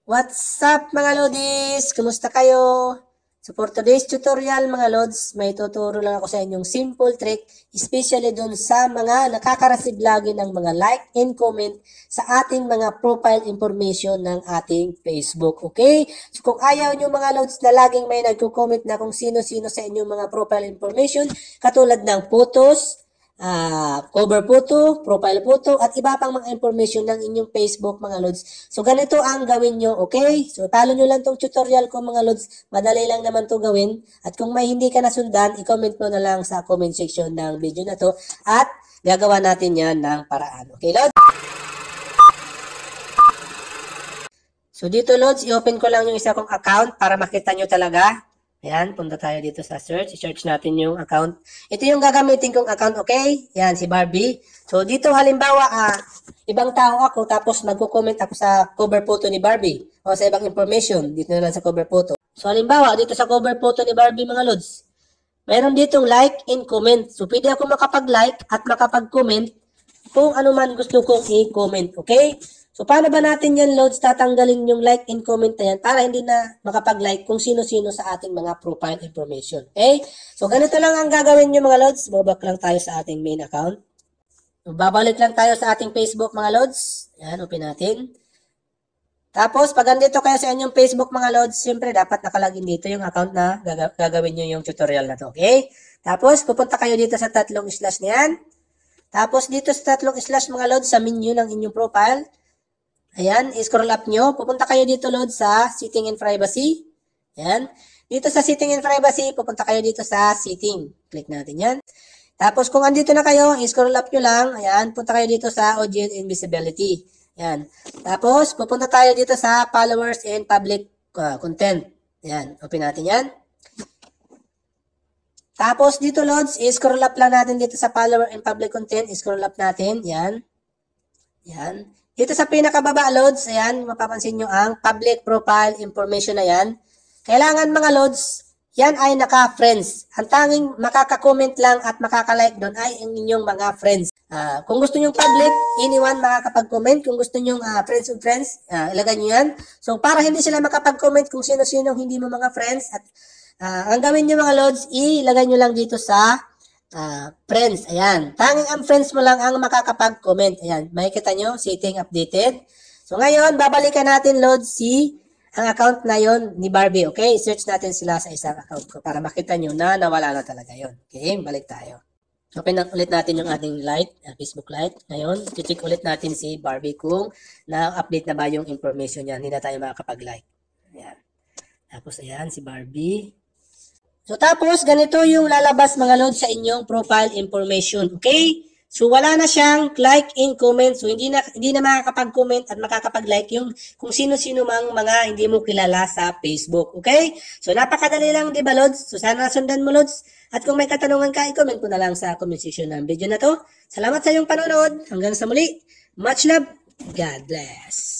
What's up mga Lodis? Kumusta kayo? So for today's tutorial mga Lods, may tuturo lang ako sa inyong simple trick, especially dun sa mga nakaka-receive lagi ng mga like and comment sa ating mga profile information ng ating Facebook. Okay? So kung ayaw nyo mga Lods na laging may nagko-comment na kung sino-sino sa inyong mga profile information, katulad ng photos, cover photo, profile photo, at iba pang mga information ng inyong Facebook mga Lods. So ganito ang gawin nyo, okay? So talo nyo lang tong tutorial ko mga Lods, madali lang naman to gawin. At kung may hindi ka nasundan, i-comment mo na lang sa comment section ng video na to at gagawa natin yan ng paraan. Okay Lods? So dito Lods, i-open ko lang yung isa kong account para makita nyo talaga. Ayan, punta tayo dito sa search. I-search natin yung account. Ito yung gagamitin kong account, okay? Ayan, si Barbie. So, dito halimbawa, ibang tao ako, tapos magko-comment ako sa cover photo ni Barbie o sa ibang information. Dito na lang sa cover photo. So, halimbawa, dito sa cover photo ni Barbie, mga Lods, mayroon ditong like and comment. So, pwede ako makapag-like at makapag-comment kung ano man gusto kong i-comment, okay? So, paano ba natin yan, Lods, tatanggalin yung like and comment na yan para hindi na makapag-like kung sino-sino sa ating mga profile information, okay? So, ganito lang ang gagawin nyo, mga Lods. Babalik lang tayo sa ating main account. So, babalik lang tayo sa ating Facebook, mga Lods. Yan, open natin. Tapos, pag andito kayo sa inyong Facebook, mga Lods, siyempre, dapat nakalagin dito yung account na gagawin nyo yung tutorial na to, okay? Tapos, pupunta kayo dito sa tatlong slash na yan. Tapos, dito sa tatlong slash, mga Lods, sa menu ng inyong profile, ayan, scroll up nyo. Pupunta kayo dito, Load, sa Setting and Privacy. Ayan. Dito sa Setting and Privacy, pupunta kayo dito sa Setting. Click natin yan. Tapos, kung andito na kayo, scroll up nyo lang. Ayan, punta kayo dito sa Audience and Visibility. Ayan. Tapos, pupunta tayo dito sa Followers and Public Content. Ayan, open natin yan. Tapos, dito, Loads, scroll up lang natin dito sa Follower and Public Content. Scroll up natin. Ayan. Ayan. Dito sa pinakababa, Loads, ayan, mapapansin nyo ang public profile information na yan. Kailangan mga Loads, yan ay naka-friends. Ang tanging makaka-comment lang at makaka-like doon ay ang inyong mga friends. Kung gusto nyo public, anyone makakapag-comment. Kung gusto nyo friends of friends, ilagay nyo yan. So, para hindi sila makapag-comment kung sino-sino hindi mo mga friends. At ang gawin nyo mga Loads, ilagay nyo lang dito sa friends, ayan. Tanging ang friends mo lang ang makakapag-comment. Ayan, makikita nyo, setting updated. So, ngayon, babalikan natin, Load, ang account na yon ni Barbie, okay? Search natin sila sa isang account ko para makita nyo na nawala na talaga yon. Okay, balik tayo. Open ulit natin yung ating Lite, Facebook Lite. Ngayon, check ulit natin si Barbie kung na-update na ba yung information niya. Hindi na tayo makakapag-like. Ayan. Tapos, ayan, si Barbie. So, tapos, ganito yung lalabas mga Lods sa inyong profile information. Okay? So, wala na siyang like and comment. So, hindi na makakapag-comment at makakapag-like yung kung sino-sino mang mga hindi mo kilala sa Facebook. Okay? So, napakadali lang, di ba, Lods? So, sana nasundan mo, Lods. At kung may katanungan ka, i-comment mo na lang sa comment section ng video na to. Salamat sa iyong panonood. Hanggang sa muli. Much love. God bless.